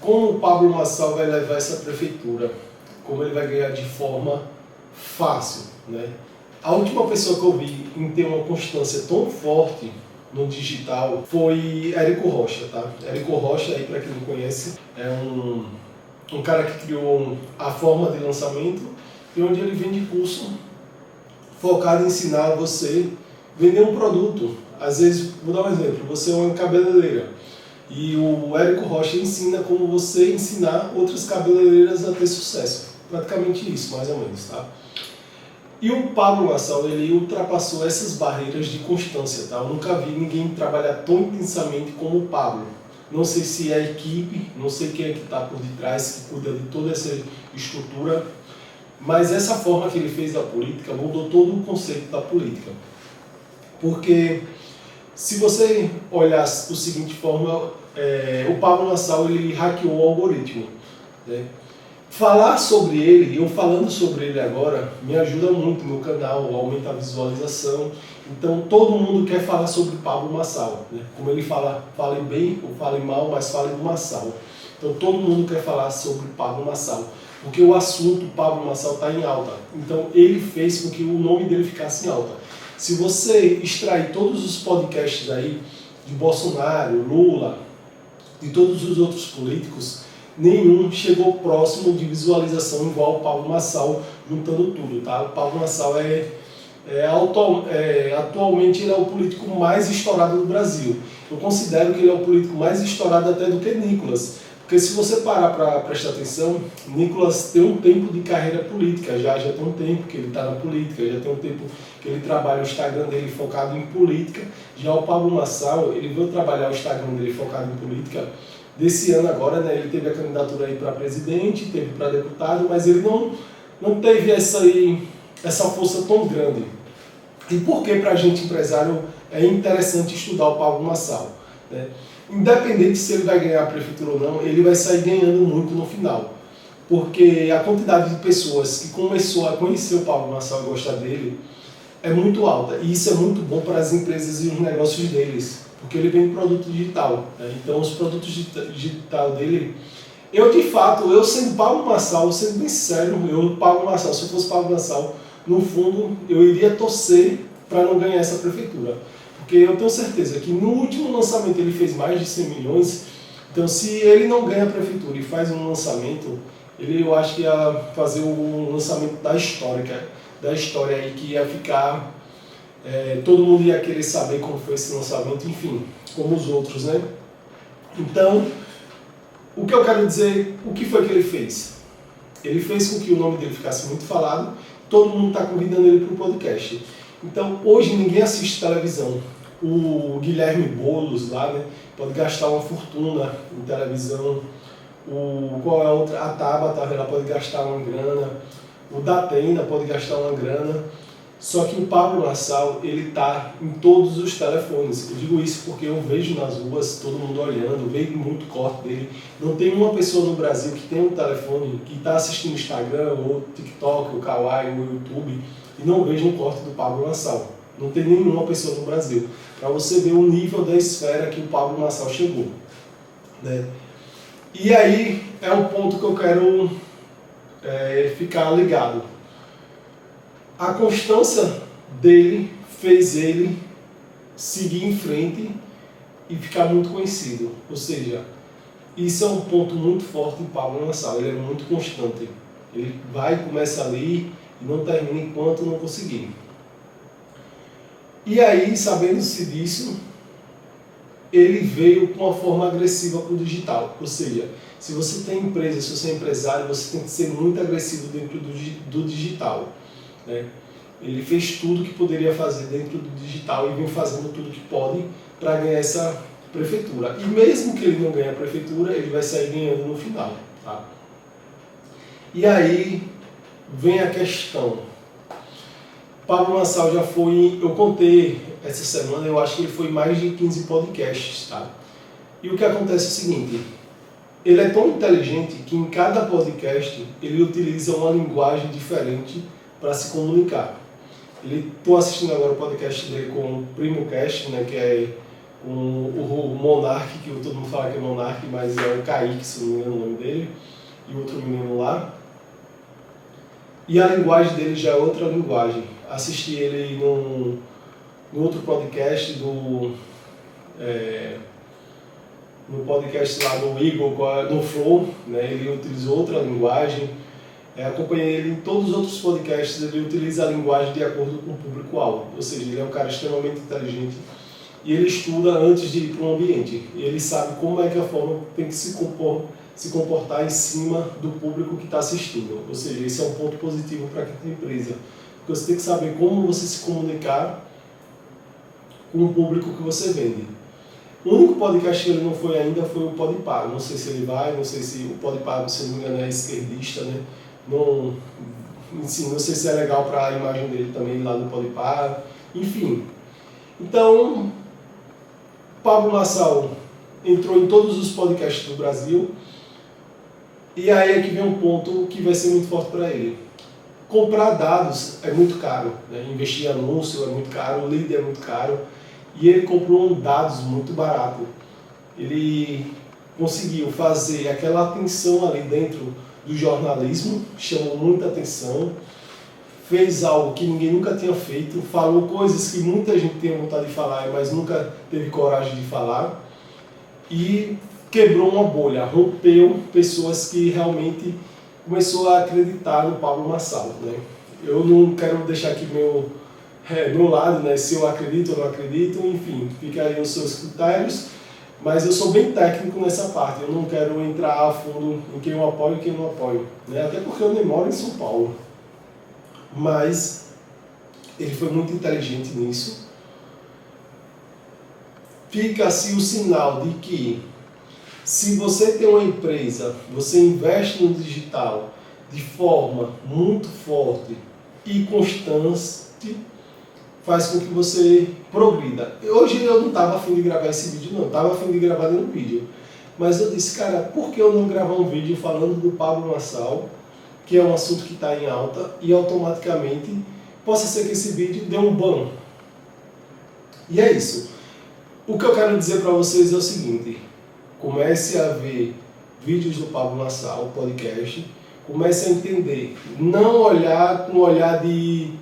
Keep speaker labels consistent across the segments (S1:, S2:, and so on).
S1: como o Pablo Marçal vai levar essa prefeitura, como ele vai ganhar de forma fácil, né? A última pessoa que eu vi em ter uma constância tão forte no digital foi Érico Rocha, tá? Érico Rocha, aí para quem não conhece, é um cara que criou a forma de lançamento e onde ele vende curso focado em ensinar você a vender um produto. Às vezes, vou dar um exemplo, você é uma cabeleireira e o Érico Rocha ensina como você ensinar outras cabeleireiras a ter sucesso. Praticamente isso, mais ou menos, tá? E o Pablo Marçal, ele ultrapassou essas barreiras de constância, tá? Eu nunca vi ninguém trabalhar tão intensamente como o Pablo. Não sei se é a equipe, não sei quem é que está por detrás, que cuida de toda essa estrutura, mas essa forma que ele fez da política mudou todo o conceito da política. Porque se você olhar do seguinte forma, o Pablo Marçal, ele hackeou o algoritmo, né? Falar sobre ele, eu falando sobre ele agora, me ajuda muito no canal, aumenta a visualização. Então todo mundo quer falar sobre Pablo Marçal, né? Como ele fala, fale bem ou fale mal, mas fale do Marçal. Então todo mundo quer falar sobre Pablo Marçal, porque o assunto Pablo Marçal está em alta. Então ele fez com que o nome dele ficasse em alta. Se você extrair todos os podcasts aí de Bolsonaro, Lula, de todos os outros políticos, nenhum chegou próximo de visualização igual o Pablo Marçal, juntando tudo, tá? O Pablo Marçal atualmente ele é o político mais estourado do Brasil. Eu considero que ele é o político mais estourado até do que Nicolas. Porque se você parar para prestar atenção, Nicolas tem um tempo de carreira política, já tem um tempo que ele está na política, já tem um tempo que ele trabalha o Instagram dele focado em política. Já o Pablo Marçal, ele veio trabalhar o Instagram dele focado em política desse ano agora, né? Ele teve a candidatura aí para presidente, teve para deputado, mas ele não teve essa força tão grande. E por que para a gente empresário é interessante estudar o Pablo Marçal, né? Independente se ele vai ganhar a prefeitura ou não, ele vai sair ganhando muito no final. Porque a quantidade de pessoas que começou a conhecer o Pablo Marçal e gostar dele é muito alta. E isso é muito bom para as empresas e os negócios deles, porque ele vende produto digital, né? Então os produtos digital dele, eu sendo Pablo Marçal, sendo bem sério, Pablo Marçal, se eu fosse Pablo Marçal, no fundo eu iria torcer para não ganhar essa prefeitura. Porque eu tenho certeza que no último lançamento ele fez mais de 100 milhões, então se ele não ganha a prefeitura e faz um lançamento, eu acho que ia fazer o lançamento da história aí, que ia ficar, todo mundo ia querer saber como foi esse lançamento, enfim, como os outros, né? Então, o que eu quero dizer, o que foi que ele fez? Ele fez com que o nome dele ficasse muito falado, todo mundo está convidando ele para o podcast. Então, hoje ninguém assiste televisão. O Guilherme Boulos lá, né, pode gastar uma fortuna em televisão. Qual é a outra? A Tabata, ela pode gastar uma grana. O Datena pode gastar uma grana. Só que o Pablo Marçal, ele está em todos os telefones. Eu digo isso porque eu vejo nas ruas todo mundo olhando, vejo muito corte dele. Não tem uma pessoa no Brasil que tem um telefone, que está assistindo o Instagram, ou TikTok, o Kawaii, o YouTube, e não veja um corte do Pablo Marçal. Não tem nenhuma pessoa no Brasil. Para você ver o nível da esfera que o Pablo Marçal chegou, né? E aí é um ponto que eu quero ficar ligado. A constância dele fez ele seguir em frente e ficar muito conhecido. Ou seja, isso é um ponto muito forte em Pablo Marçal. Ele é muito constante. Ele vai, começa ali e não termina enquanto não conseguir. E aí, sabendo-se disso, ele veio com uma forma agressiva para o digital. Ou seja, se você tem empresa, se você é empresário, você tem que ser muito agressivo dentro do digital, né? Ele fez tudo que poderia fazer dentro do digital e vem fazendo tudo que pode para ganhar essa prefeitura. E mesmo que ele não ganhe a prefeitura, ele vai sair ganhando no final, tá? E aí vem a questão. Pablo Marçal já foi, eu contei essa semana, eu acho que ele foi mais de 15 podcasts, tá? E o que acontece é o seguinte, ele é tão inteligente que em cada podcast ele utiliza uma linguagem diferente para se comunicar. Estou assistindo agora o podcast dele com o Primo Cast, né, que é com o Monark, que todo mundo fala que é Monark, mas é o Kaique, se não me engano o nome dele, e outro menino lá. E a linguagem dele já é outra linguagem. Assisti ele no outro podcast no podcast lá do Eagle, no Flow, né? Ele utilizou outra linguagem. Acompanhei ele em todos os outros podcasts, ele utiliza a linguagem de acordo com o público-alvo. Ou seja, ele é um cara extremamente inteligente e ele estuda antes de ir para um ambiente. E ele sabe como é que a forma tem que se comportar em cima do público que está assistindo. Ou seja, esse é um ponto positivo para quem tem empresa. Porque você tem que saber como você se comunicar com o público que você vende. O único podcast que ele não foi ainda foi o Podpah. Não sei se ele vai, não sei se o Podpah, se não me engano, é esquerdista, né? Não sei se é legal para a imagem dele também lá no Podpah. Enfim. Então, Pablo Marçal entrou em todos os podcasts do Brasil. E aí é que vem um ponto que vai ser muito forte para ele. Comprar dados é muito caro, né? Investir em anúncio é muito caro, o lead é muito caro. E ele comprou dados muito barato. Ele conseguiu fazer aquela atenção ali dentro do jornalismo, chamou muita atenção, fez algo que ninguém nunca tinha feito, falou coisas que muita gente tem vontade de falar, mas nunca teve coragem de falar, e quebrou uma bolha, rompeu pessoas que realmente começou a acreditar no Pablo Marçal, né? Eu não quero deixar aqui meu lado, né? Se eu acredito ou não acredito, enfim, fica aí os seus critérios, mas eu sou bem técnico nessa parte, eu não quero entrar a fundo em quem eu apoio e quem eu não apoio, né? Até porque eu nem moro em São Paulo, mas ele foi muito inteligente nisso. Fica assim o sinal de que se você tem uma empresa, você investe no digital de forma muito forte e constante, faz com que você progrida. Hoje eu não estava a fim de gravar esse vídeo, não. Estava a fim de gravar nenhum vídeo. Mas eu disse, cara, por que eu não gravar um vídeo falando do Pablo Marçal, que é um assunto que está em alta, e automaticamente possa ser que esse vídeo dê um ban. E é isso. O que eu quero dizer para vocês é o seguinte: comece a ver vídeos do Pablo Marçal, podcast, comece a entender. Não olhar com um olhar de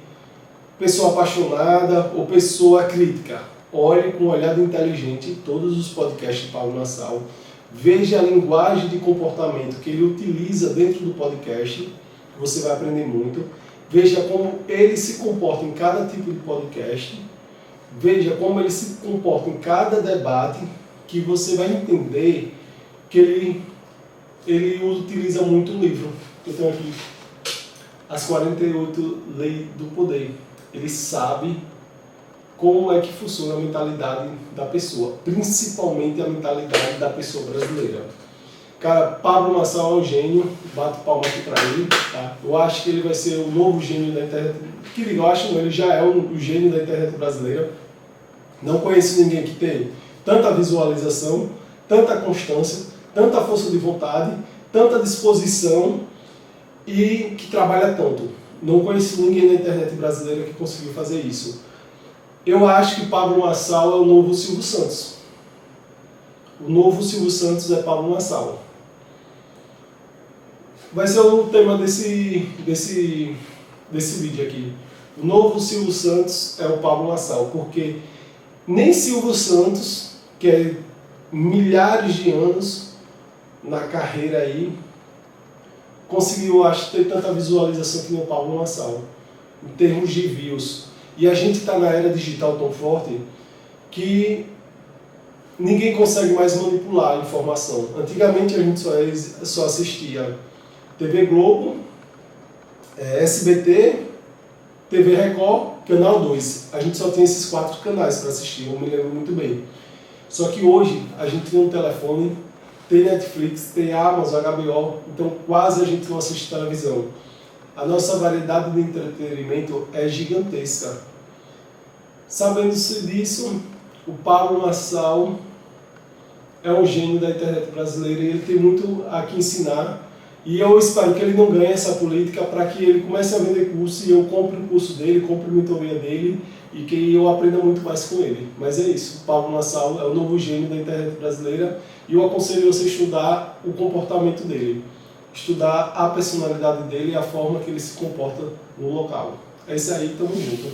S1: pessoa apaixonada ou pessoa crítica. Olhe com um olhar inteligente todos os podcasts de Pablo Marçal. Veja a linguagem de comportamento que ele utiliza dentro do podcast, que você vai aprender muito. Veja como ele se comporta em cada tipo de podcast. Veja como ele se comporta em cada debate, que você vai entender que ele utiliza muito o livro. Eu tenho aqui as 48 Leis do Poder. Ele sabe como é que funciona a mentalidade da pessoa, principalmente a mentalidade da pessoa brasileira. Cara, Pablo Marçal é um gênio, bato palma aqui para ele, tá? Eu acho que ele vai ser o novo gênio da internet. Que eu acho, não, ele já é o gênio da internet brasileira. Não conheço ninguém que tem tanta visualização, tanta constância, tanta força de vontade, tanta disposição e que trabalha tanto. Não conheci ninguém na internet brasileira que conseguiu fazer isso. Eu acho que Pablo Marçal é o novo Silvio Santos. O novo Silvio Santos é Pablo Marçal. Vai ser o tema desse vídeo aqui. O novo Silvio Santos é o Pablo Marçal, porque nem Silvio Santos, que é milhares de anos na carreira aí, conseguiu, acho, ter tanta visualização que nem o Pablo Marçal, em termos de views. E a gente está na era digital tão forte que ninguém consegue mais manipular a informação. Antigamente a gente só assistia TV Globo, SBT, TV Record, Canal 2. A gente só tinha esses 4 canais para assistir, eu me lembro muito bem. Só que hoje a gente tem um telefone, tem Netflix, tem Amazon, HBO, então quase a gente não assiste televisão. A nossa variedade de entretenimento é gigantesca. Sabendo disso, o Pablo Marçal é um gênio da internet brasileira e ele tem muito a que ensinar. E eu espero que ele não ganhe essa política para que ele comece a vender curso e eu compre o curso dele, compre a mentoria dele, e que eu aprenda muito mais com ele. Mas é isso, o Pablo Nassau é o novo gênio da internet brasileira e eu aconselho você a estudar o comportamento dele, estudar a personalidade dele e a forma que ele se comporta no local. É isso aí, tamo junto.